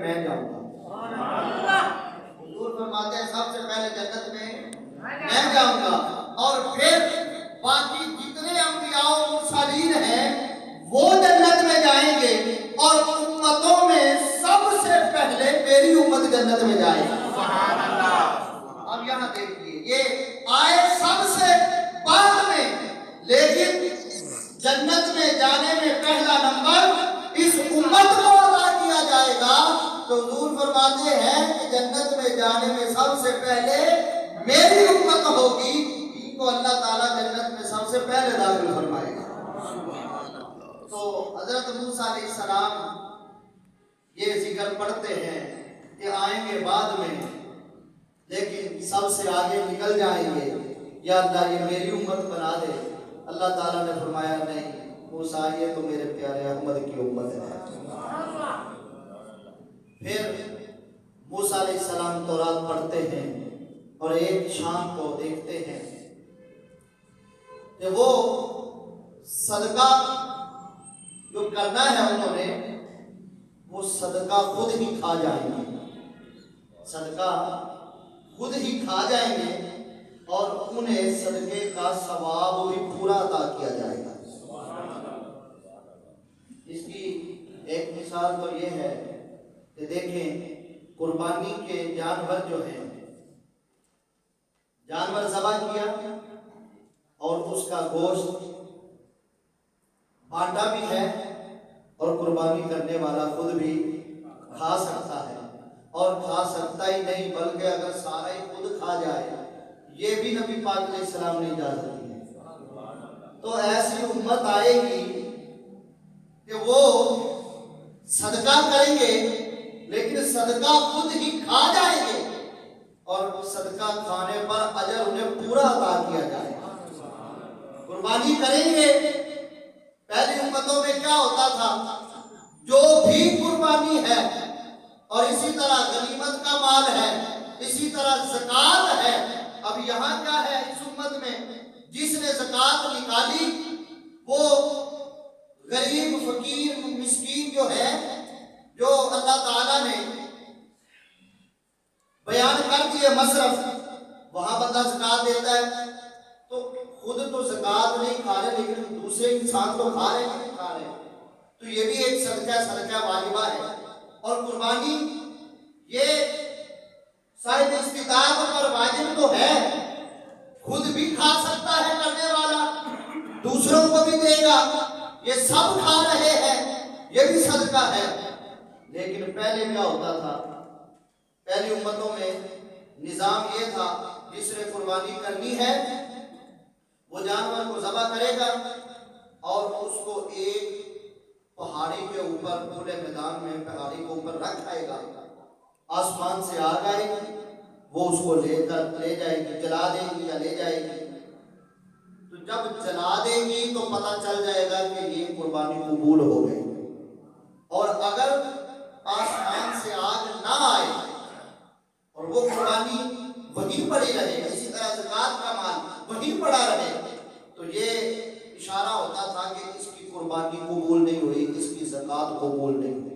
میں جاؤں گا۔ حضور فرماتے ہیں سب سے پہلے جنت میں میں جاؤں گا، اور پھر باقی جتنے انبیاء و مرسلین ہیں وہ جنت میں جائیں گے، اور امتوں میں سب سے پہلے میری امت جنت میں جائے گی۔ سبحان اللہ۔ اب یہاں دیکھیے یہ آئے سب سے بعد میں، لیکن جنت میں جانے میں پہلا نمبر اس امت کو عطا کیا جائے گا۔ تو حضور فرماتے ہیں کہ جنت میں جانے میں سب سے پہلے میری امت ہوگی، ان کو اللہ تعالیٰ جنت میں سب سے پہلے داخل فرمائے گا۔ تو حضرت موسیٰ علیہ السلام یہ ذکر پڑھتے ہیں کہ آئیں گے بعد میں، لیکن سب سے آگے نکل جائیں گے، یا اللہ یہ میری امت بنا دے۔ اللہ تعالیٰ نے فرمایا نہیں موسیٰ یہ تو میرے پیارے احمد کی امت ہے۔ پھر موسیٰ علیہ السلام تورات پڑھتے ہیں اور ایک شام کو دیکھتے ہیں کہ وہ صدقہ جو کرنا ہے انہوں نے، وہ صدقہ خود ہی کھا جائیں گے، صدقہ خود ہی کھا جائیں گے، اور انہیں صدقے کا ثواب بھی پورا عطا کیا جائے گا۔ اس کی ایک مثال تو یہ ہے کہ دیکھیں قربانی کے جانور جو ہیں، جانور ذبح کیا اور اس کا گوشت بانٹا بھی ہے، اور قربانی کرنے والا خود بھی کھا سکتا ہے، اور کھا سکتا ہی نہیں بلکہ اگر سارا ہی خود کھا جائے یہ بھی نبی پاک علیہ السلام نے اجازت دی ہے۔ تو ایسی امت آئے گی کہ وہ صدقہ کریں گے لیکن صدقہ خود ہی کھا جائیں گے، اور صدقہ کھانے پر اجر انہیں پورا عطا کیا جائے گا۔ قربانی کریں گے، پہلی امتوں میں کیا ہوتا تھا، جو بھی قربانی ہے اور اسی طرح غنیمت کا مال ہے، اسی طرح زکوٰۃ ہے۔ اب یہاں کیا ہے اس امت میں، جس نے زکوٰۃ نکالی وہ غریب فقیر مسکین جو ہے، جو اللہ تعالیٰ نے بیان کر دیے مصرف، وہاں بندہ زکوٰۃ دیتا ہے، تو خود تو زکوٰۃ نہیں کھا رہے لیکن دوسرے انسان تو کھا رہے نہیں کھا رہے، تو یہ بھی ایک صدقہ واجبہ ہے۔ اور قربانی یہ صاحب استطاعت پر واجب تو ہے، خود بھی کھا سکتا ہے کرنے والا، دوسروں کو بھی دے گا، یہ سب کھا رہے ہیں، یہ بھی صدقہ ہے۔ لیکن پہلے کیا ہوتا تھا، پہلی امتوں میں نظام یہ تھا، جس نے قربانی کرنی ہے وہ جانور کو ذبح کرے گا اور اس کو ایک پہاڑی کے اوپر، کھلے میدان میں پہاڑی کے اوپر رکھ آئے گا، آسمان سے آگ آئے گی، وہ اس کو لے جائے گی، جلا دے گی یا لے جائے گی۔ تو جب جلا دے گی تو پتہ چل جائے گا کہ یہ قربانی قبول ہو گئی، اور اگر آسمان سے آگ نہ آئے اور وہ قربانی وہیں پڑی رہے، اسی طرح زکوٰۃ کا مال وہیں پڑا رہے، تو یہ اشارہ ہوتا تھا کہ اس کی قربانی قبول نہیں ہوئی، اس کی زکوٰۃ قبول نہیں ہوئی۔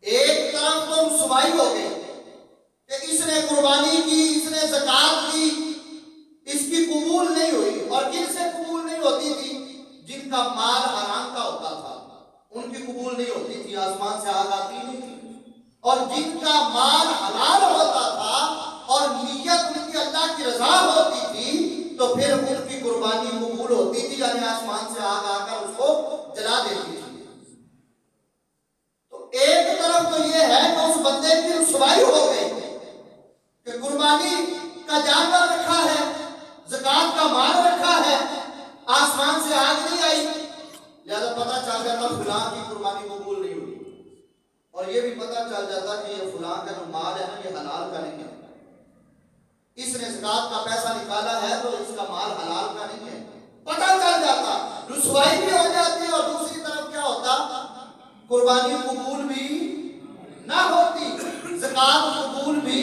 ایک طرف تو رسوائی ہو گئی کہ اس نے قربانی کی، اس نے زکوٰۃ دی، اس کی قبول نہیں ہوئی۔ اور کن سے قبول نہیں ہوتی تھی؟ جن کا مال حرام کا ہوتا تھا ان کی قبول نہیں ہوتی تھی، آسمان سے آگ آتی نہیں تھی۔ اور جن کا مال حلال ہوتا تھا اور نیت ان کی اللہ کی رضا ہوتی تھی تو پھر ان کی قربانی قبول ہوتی تھی، یعنی آسمان سے آگ آ کر اس کو جلا دیتی تھی۔ تو ایک طرف تو یہ ہے کہ اس بندے کی رسوائی ہو گئی کہ قربانی کا جانور رکھا ہے، زکوٰۃ کا مال رکھا ہے، آسمان سے آگ نہیں آئی، لہذا پتہ چل جاتا فلاں کی قربانی قبول نہیں ہوئی، اور یہ بھی پتہ چل جاتا کہ یہ فلاں کا جو مال ہے نا یہ حلال کا نہیں ہے، اس نے زکوٰۃ کا پیسہ نکالا ہے تو اس کا مال حلال کا نہیں ہے، پتہ چل جاتا، رسوائی بھی ہو جاتی، اور دوسری طرف کیا ہوتا، قربانی قبول بھی نہ ہوتی، زکوٰۃ قبول بھی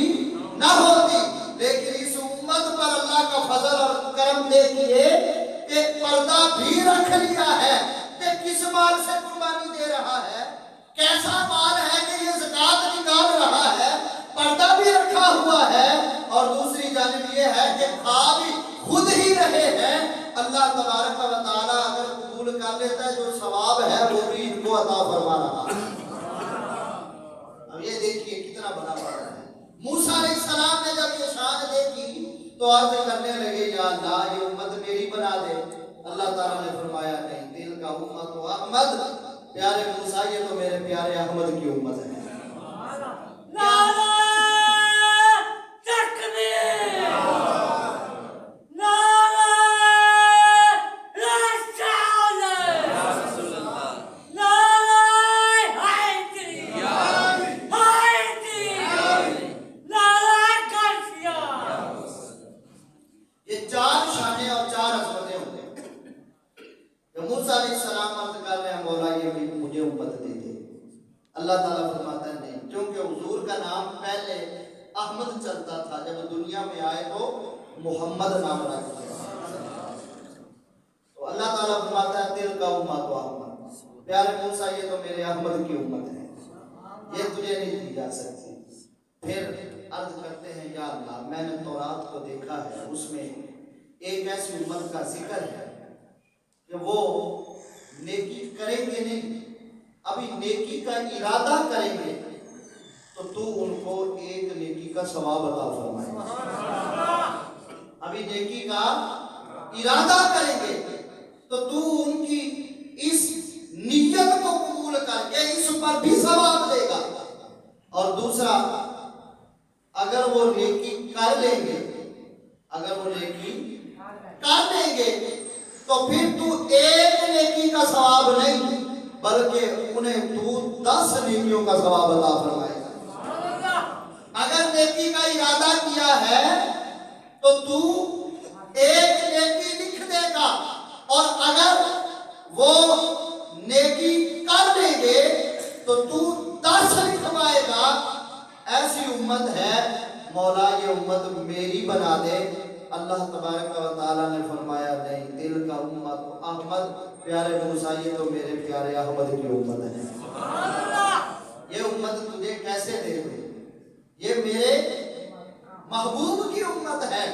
نہ ہوتی۔ لیکن اس امت پر اللہ کا فضل اور کرم دیکھیے کہ پردہ بھی رکھ لیا ہے کہ کس مال سے قربانی دے رہا ہے، کیسا مال ہے کہ کھا بھی خود ہی رہے ہیں، اللہ تبارک و تعالیٰ اگر قبول کر لیتا ہے جو ثواب ہے وہ بھی ان کو عطا فرما رہا ہے۔ اب یہ دیکھیے کتنا بڑا بات ہے۔ موسیٰ علیہ السلام نے جب یہ شان دیکھی تو عرض کرنے لگے یا اللہ یہ امت میری بنا دے۔ اللہ تعالیٰ نے فرمایا نہیں، دل کا امت و احمد، پیارے موسیٰ یہ تو میرے پیارے احمد کی امت ہے۔ نعرہ تکبیر، نعرہ رسالت، نعرہ حیدری، نعرہ غوثیہ۔ یہ چار شانیں اور چار عظمتیں ہوتے ہیں۔ کہ موسیٰ علیہ السلام عرض کر رہے ہیں مولا یہ بھی مجھے امت دے دے۔ اللہ تعالیٰ فرماتا ہے نہیں، کیونکہ حضور کا نام پہلے احمد چلتا تھا، جب دنیا میں آئے تو محمد نام رکھ دیا۔ تو اللہ تعالیٰ فرماتا ہے دل کا امت و احمد، پیارے موسیٰ یہ تو میرے احمد کی امت ہے، یہ تجھے نہیں دی جا سکتی۔ پھر عرض کرتے ہیں یا اللہ میں نے تورات کو دیکھا ہے، اس میں ایک ایسی امت کا ذکر ہے کہ وہ نیکی کریں گے نہیں، ابھی نیکی کا ارادہ کریں گے تو ان کو ایک نیکی کا ثواب عطا فرمائے۔ ابھی نیکی کا ارادہ کریں گے تو ان کی اس نیت کو قبول کر کے اس پر بھی ثواب دے گا۔ اور دوسرا اگر وہ نیکی کر لیں گے، اگر وہ نیکی کر لیں گے تو پھر تو ایک نیکی کا ثواب نہیں بلکہ انہیں تو 10 نیکیوں کا ثواب عطا فرمائے گا۔ اگر نیکی کا ارادہ کیا ہے تو ایک نیکی لکھ دے گا، اور اگر وہ نیکی کر لیں گے تو 10 لکھوائے گا۔ ایسی امت ہے مولا یہ امت میری بنا دے۔ اللہ تبارک و تعالیٰ نے فرمایا نہیں، دل کا امت احمد، پیارے موسیٰ یہ تو میرے پیارے احمد کی امت ہے۔ یہ امت تجھے کیسے دے دے؟ یہ میرے محبوب کی امت ہے۔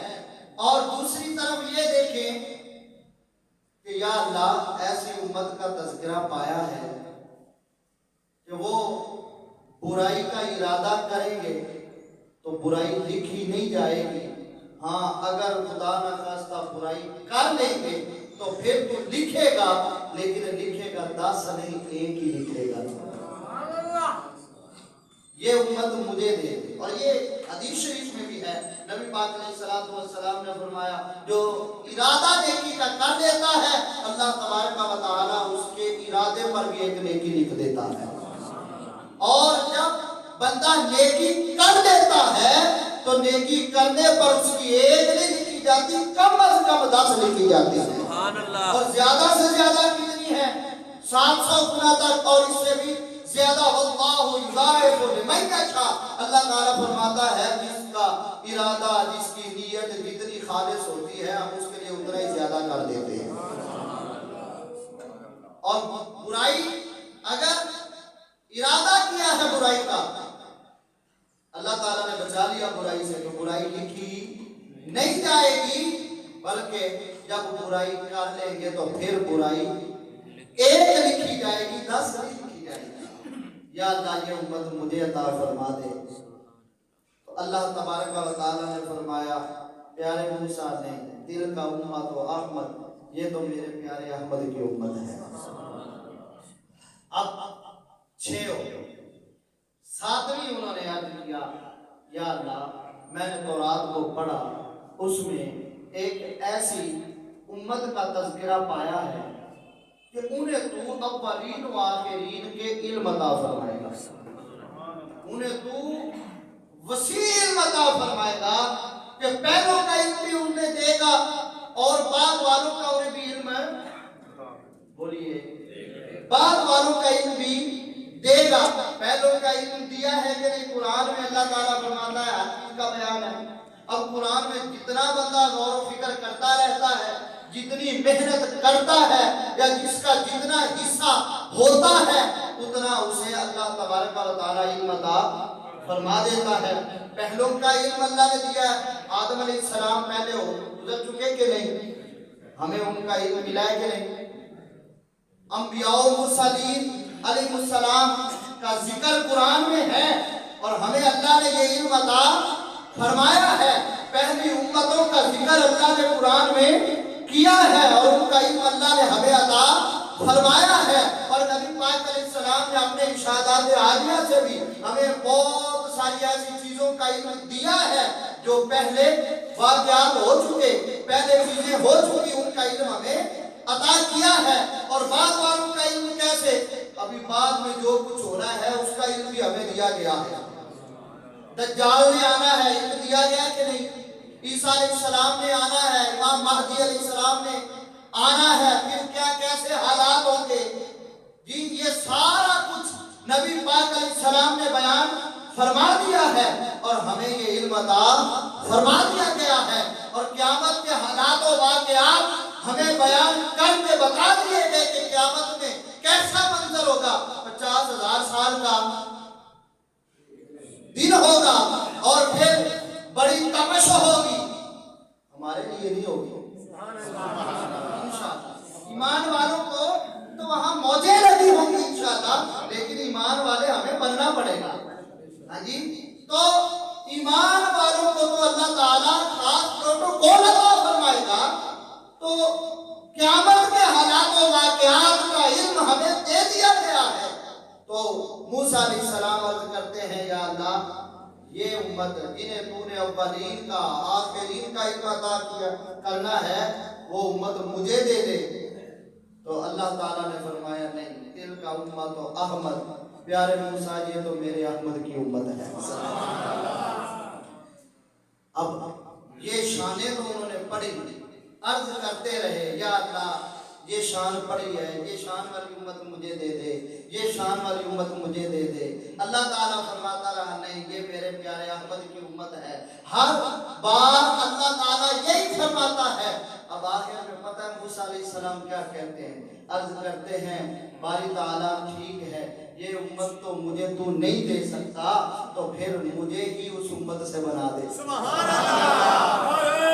اور دوسری طرف یہ دیکھیں کہ یا اللہ ایسی امت کا تذکرہ پایا ہے کہ وہ برائی کا ارادہ کریں گے تو برائی لکھی نہیں جائے گی، ہاں اگر خدا نخواستہ برائی کر لیں گے تو پھر تو لکھے گا، لیکن لکھے گا 10 نہیں، ایک ہی لکھے گا۔ یہ امت مجھے دے۔ اور یہ حدیث شریف میں بھی ہے، نبی پاک علیہ السلام نے فرمایا جو ارادہ نیکی کا کر لیتا ہے اللہ تبارک و تعالیٰ اس کے ارادے پر بھی ایک نیکی لکھ دیتا ہے، اور جب بندہ نیکی کر لیتا ہے تو نیکی کرنے پر اس کی ایک نہیں لکھی جاتی، کم از کم 10 لکھی جاتی ہے۔ اور زیادہ سے زیادہ کتنی ہے؟ 700 گنا تک، اور اس سے بھی زیادہ۔ واللہ یضاعف لمن یشاء، اللہ تعالیٰ فرماتا ہے جس کا ارادہ، جس کی نیت جتنی خالص ہوتی ہے ہم اس کے لیے اتنا ہی زیادہ کر دیتے ہیں۔ اور برائی اگر ارادہ کیا ہے برائی کا، اللہ تعالیٰ نے بچا لیا برائی سے، تو برائی لکھی نہیں جائے گی، بلکہ جب برائی کر لیں گے تو پھر برائی ایک لکھی جائے گی، 10 نہیں لکھی جائے گی۔ یا اللہ یہ امت مجھے عطا فرما دے۔ تو اللہ تبارک و تعالیٰ نے فرمایا پیارے موسیٰ نے دل کا امت و احمد، یہ تو میرے پیارے احمد کی امت ہے۔ اب 6 ہو گئے، 7ویں انہوں نے عرض کیا یا اللہ میں نے تورات کو پڑھا، اس میں ایک ایسی امت کا تذکرہ پایا ہے کہ انہیں تو اولین و آخرین کے علم عطا فرمائے گا، انہیں تو وسیع علم عطا فرمائے گا کہ پہلوں کا علم بھی انہیں دے گا اور بعد والوں کا انہیں بھی علم ہے، بولیے بعد والوں کا علم بھی دے گا۔ پہلوں کا علم دیا ہے کہ نہیں؟ قرآن میں اللہ تعالیٰ فرماتا ہے، حدیث کا بیان ہے۔ اب قرآن میں جتنا بندہ غور و فکر کرتا رہتا ہے، جتنی محنت کرتا ہے، یا جس کا جتنا حصہ ہوتا ہے اتنا اسے اللہ تبارک و تعالیٰ علم عطا فرما دیتا ہے۔ پہلوں کا علم اللہ نے دیا ہے، آدم علیہ السلام پہلے گزر چکے کہ نہیں؟ ہمیں ان کا علم ملا ہے کہ نہیں؟ انبیاء و مرسلین علیہ السلام کا ذکر قرآن میں ہے اور ہمیں اللہ نے یہ علم عطا فرمایا ہے. پہلی امتوں کا ذکر اللہ نے قرآن میں کیا ہے اور ان کا علم اللہ نے ہمیں عطا فرمایا ہے. اور نبی پاک علیہ السلام نے اپنے ارشادات عالیہ سے بھی ہمیں بہت ساری ایسی چیزوں کا علم دیا ہے جو پہلے واقعات ہو چکے، پہلے چیزیں ہو چکی، ان کا علم ہمیں عطا کیا ہے. اور بعد والوں کا علم کیسے؟ ابھی بعد میں جو کچھ ہونا ہے اس کا علم بھی ہمیں دیا گیا ہے. دجال نے آنا ہے، علم دیا گیا کہ نہیں؟ عیسیٰ علیہ السلام نے آنا ہے، امام مہدی علیہ السلام نے آنا ہے، پھر کیا کیسے حالات ہوں گے. جی یہ سارا کچھ نبی پاک علیہ السلام نے بیان فرما دیا ہے اور ہمیں یہ علم عطا فرما دیا گیا ہے. اور قیامت کے حالات و واقعات ہمیں بیان کر کے بتا دیے گئے کہ قیامت میں کیسا منظر ہوگا. 50,000 سال کا دن ہوگا اور پھر بڑی تپش ہوگی. ہمارے لیے نہیں ہوگی انشاءاللہ. ایمان والوں کو تو وہاں موجیں لگی ہوں گی انشاءاللہ، لیکن ایمان والے ہمیں بننا پڑے گا. ہاں جی، تو ایمان والوں کو تو اللہ تعالیٰ خاص پروٹوکول عطا فرمائے گا. تو قیامت کے حالات و واقعات کا علم ہمیں دے دیا گیا ہے. تو موسیٰ علیہ السلام عرض کرتے ہیں یا اللہ یہ امت جنہیں تو نے اولین کا آخرین کا علم عطا کرنا ہے وہ امت مجھے دے دے. تو اللہ تعالیٰ نے فرمایا نہیں، دل کا امت و احمد، پیارے موسیٰ یہ تو میرے احمد کی امت ہے. اب یہ شانیں تو انہوں نے پڑھی، عرض کرتے رہے یا اللہ یہ شان پڑی ہے، یہ شان والی امت مجھے دے دے، یہ شان والی امت مجھے دے دے. اللہ تعالیٰ فرماتا رہا نہیں یہ میرے پیارے احمد کی امت ہے. ہر بار اللہ تعالیٰ یہی فرماتا ہے. اب آخر میں پتہ ہے موسیٰ علیہ السلام کیا کہتے ہیں؟ عرض کرتے ہیں باری تعالیٰ ٹھیک ہے یہ امت تو مجھے تو نہیں دے سکتا، تو پھر مجھے ہی اس امت سے بنا دے. سبحان اللہ.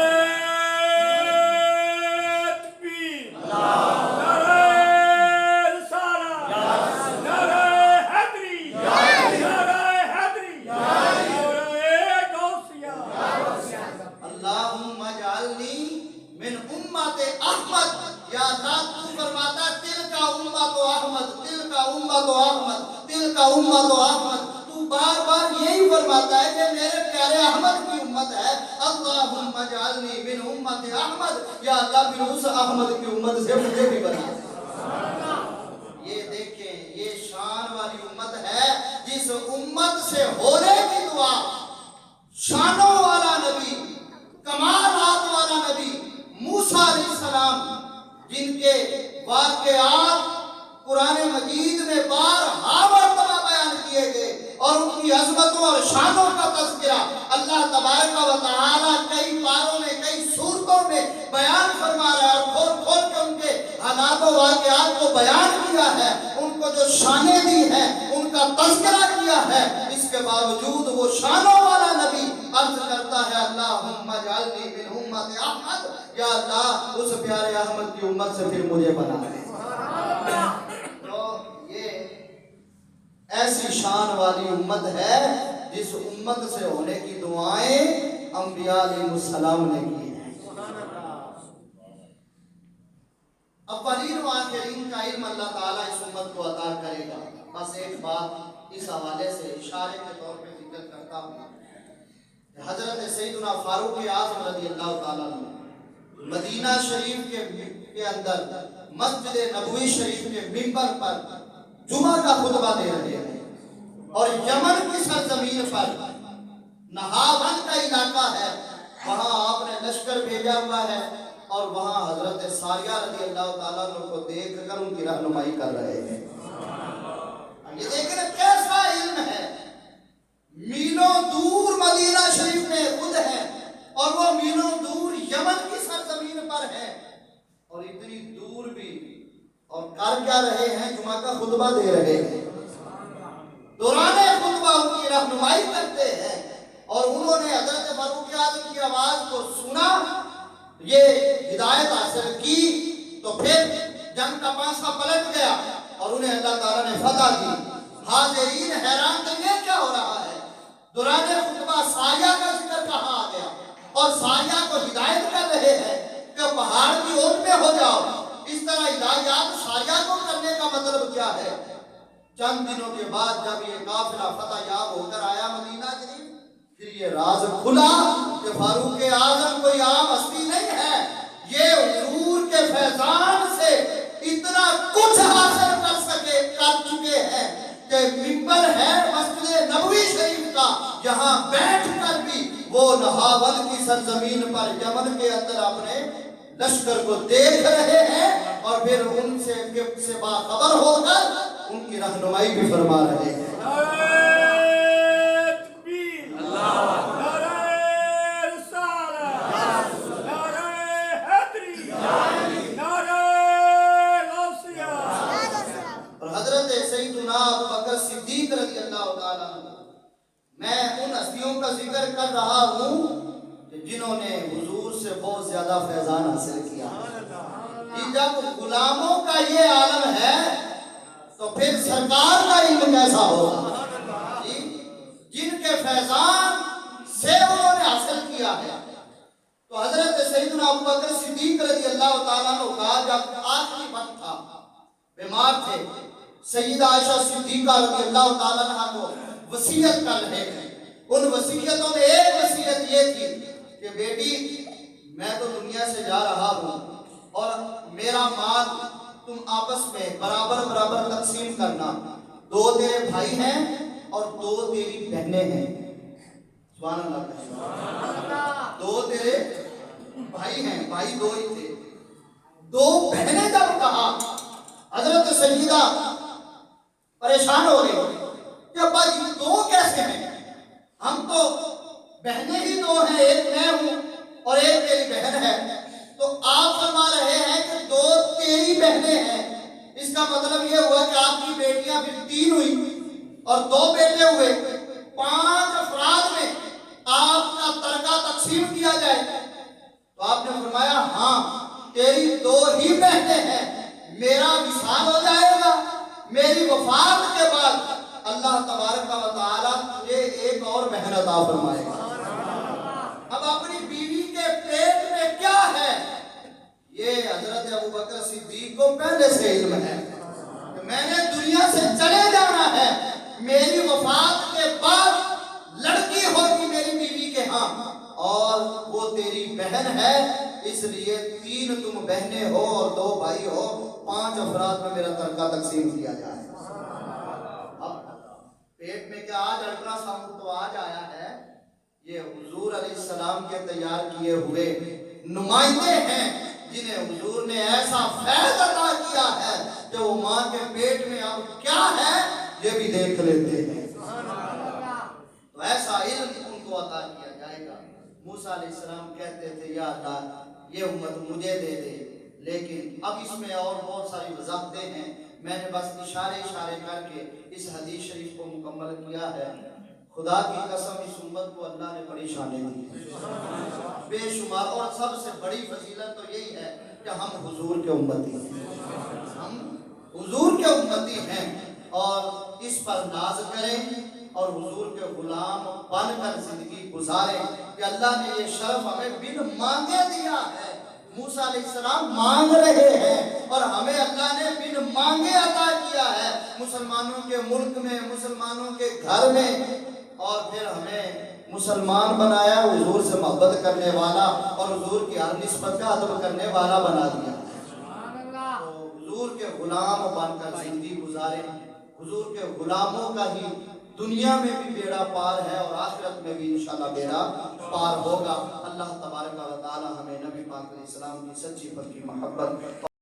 امت و احمد تو بار بار یہی فرماتا ہے کہ میرے پیارے احمد کی امت ہے. اللہم اجعلنی من امت احمد، یا اللہ پھر اس احمد کی امت سے مجھے بھی بنا دے. یہ دیکھیں یہ شان والی امت ہے جس امت سے ہونے کی دعا. شانوں والا نبی، کمالات والا نبی موسیٰ علیہ السلام جن کے واقعات قرآن مجید میں بارہا مرتبہ بیان کیے گئے اور ان کی عظمتوں اور شانوں کا تذکرہ اللہ تبارک و تعالیٰ کئی پاروں میں کئی صورتوں میں بیان فرما رہا ہے اور کھول کھول کے ان کے حالات و واقعات کو بیان کیا ہے. ان کو جو شانیں دی ہیں ان کا تذکرہ کیا ہے. اس کے باوجود وہ شانوں والا نبی عرض کرتا ہے اللہم اجعلنی من امت احمد، یا اللہ اس پیارے احمد کی امت سے پھر مجھے بنا دے. ایسی شان والی امت ہے جس امت سے ہونے کی دعائیں انبیاء علیہ السلام نے کی ہیں. اولین و آخرین کا علم اللہ تعالیٰ اس امت کو عطا کرے گا. بس ایک بات اس حوالے سے اشارے کے طور پہ ذکر کرتا ہوں. حضرت سیدنا فاروق اعظم رضی اللہ تعالیٰ عنہ مدینہ شریف کے اندر مسجد نبوی شریف کے منبر پر جمعہ کا خطبہ دے رہے ہیں اور یمن کی سرزمین پر نہاون کا علاقہ ہے، وہاں آپ نے لشکر بھیجا ہوا ہے اور وہاں حضرت ساریہ رضی اللہ تعالیٰ عنہ کو دیکھ کر ان کی رہنمائی کر رہے ہیں. یہ دیکھیں کیسا علم ہے. میلوں دور مدینہ شریف میں خود ہے اور وہ میلوں دور یمن کی سرزمین پر ہے اور اتنی دور بھی اور کر کیا رہے ہیں؟ جمعہ کا خطبہ دے رہے ہیں. دوران خطبہ ان کی رہنمائی کرتے ہیں اور انہوں نے حضرت فاروق اعظم کی آواز کو سنا، یہ ہدایت حاصل کی، تو پھر جنگ کا پانسا پلٹ گیا اور انہیں اللہ تعالیٰ نے فتح دی۔ حاضرین حیران تھے یہ کیا ہو رہا ہے؟ دوران خطبہ سایہ کا ذکر کہاں آ گیا اور سایہ کو ہدایت کر رہے ہیں کہ پہاڑ کی اوٹ میں ہو جاؤ، اس طرح ہدایات سایہ کو کرنے کا مطلب کیا ہے؟ چند دنوں کے بعد جب یہ قافلہ فتح یاب ہو کر آیا مدینہ شریف، پھر یہ راز کھلا کہ فاروق اعظم کوئی عام ہستی نہیں ہے، یہ حضور کے فیضان سے اتنا کچھ حاصل کر چکے ہیں کہ منبر ہے مسجد نبوی شریف کا، جہاں بیٹھ کر بھی وہ نہاول کی سرزمین پر یمن کے اندر اپنے لشکر کو دیکھ رہے ہیں اور پھر ان سے باخبر ہو کر ان کی رہنمائی بھی فرما رہے ہیں۔ اور حضرت سیدنا ابوبکر صدیق رضی اللہ تعالیٰ عنہ، میں ان ہستیوں کا ذکر کر رہا ہوں کہ جنہوں نے حضور سے بہت زیادہ فیضان حاصل کیا۔ جب غلاموں کا یہ عالم ہے تو پھر سرکار کا علم کیسا ہوگا؟ جن کے فیضان سے انہوں نے حاصل کیا ہے۔ تو حضرت سیدنا ابوبکر صدیق رضی اللہ تعالیٰ عنہ کا جب آخری وقت تھا، بیمار تھے، سیدہ عائشہ صدیقہ رضی اللہ تعالیٰ عنہ کو وصیت کر رہے ہیں۔ ان وصیتوں میں ایک وصیت یہ تھی کہ بیٹی میں تو دنیا سے جا رہا ہوں اور میرا مال تم آپس میں برابر برابر تقسیم کرنا، 2 تیرے بھائی ہیں اور 2 تیری بہنیں ہیں۔ سبحان اللہ، 2 تیرے بھائی ہیں، بھائی 2 ہی تھے، 2 بہنیں جب کہا حضرت سیدہ پریشان ہو گئی کہ ابا یہ 2 کیسے ہیں؟ ہم تو بہنیں ہی 2 ہیں، ایک میں ہوں اور ایک تیری بہن ہے۔ تو آپ فرما رہے ہیں کہ 2 تیری بہنیں ہیں، اس کا مطلب یہ ہوا کہ آپ کی بیٹیاں پھر 3 ہوئی اور 2 بیٹے ہوئے، 5 افراد میں آپ کا ترکہ تقسیم کیا جائے۔ تو آپ نے فرمایا ہاں تیری 2 ہی بہنیں ہیں، میرا وصال ہو جائے گا، میری وفات کے بعد اللہ تبارک و تعالیٰ تجھے ایک اور بہن عطا فرمائے گا۔ اب اپنی بیوی کے پیٹ میں کیا ہے یہ حضرت ابوبکر صدیق کو پہلے سے علم ہے کہ میں نے دنیا سے چلے جانا ہے، میری وفات کے بعد لڑکی ہوگی میری بیوی کے ہاں اور وہ تیری بہن ہے، اس لیے 3 تم بہنیں ہو اور 2 بھائی ہو، 5 افراد میں میرا ترکہ تقسیم کیا جائے۔ اب پیٹ میں کیا آج الٹرا ساؤنڈ تو آج آیا ہے، یہ حضور علیہ السلام کے تیار کیے ہوئے نمائندے ہیں جنہیں حضور نے ایسا فیض عطا کیا ہے کہ وہ ماں کے پیٹ میں اب کیا ہے یہ بھی دیکھ لیتے ہیں۔ تو ایسا علم ان کو عطا کیا جائے گا۔ موسیٰ علیہ السلام کہتے تھے یا اللہ یہ امت مجھے دے دے، لیکن اب اس میں اور بہت ساری وضاحتیں ہیں، میں نے بس اشارے کر کے اس حدیث شریف کو مکمل کیا ہے۔ خدا کی قسم اس امت کو اللہ نے بڑی شانیں دی بے شمار، اور سب سے بڑی فضیلت تو یہی ہے کہ ہم حضور کے امتی ہیں، ہم حضور کے امتی ہیں، اور اس پر ناز کریں اور حضور کے غلام بن کر زندگی گزاریں کہ اللہ نے یہ شرف ہمیں بن مانگے دیا ہے۔ موسیٰ علیہ السلام مانگ رہے ہیں اور ہمیں اللہ نے بن مانگے عطا کیا ہے، مسلمانوں کے ملک میں، مسلمانوں کے گھر میں، اور پھر ہمیں مسلمان بنایا، حضور سے محبت کرنے والا اور حضور کی ہر نسبت کا ادب کرنے والا بنا دیا۔ تو حضور کے غلام بن کر زندگی گزاریں، حضور کے غلاموں کا ہی دنیا میں بھی بیڑا پار ہے اور آخرت میں بھی انشاءاللہ بیڑا پار ہوگا۔ اللہ تبارک و تعالی ہمیں نبی پاک علیہ السلام کی سچی پکی محبت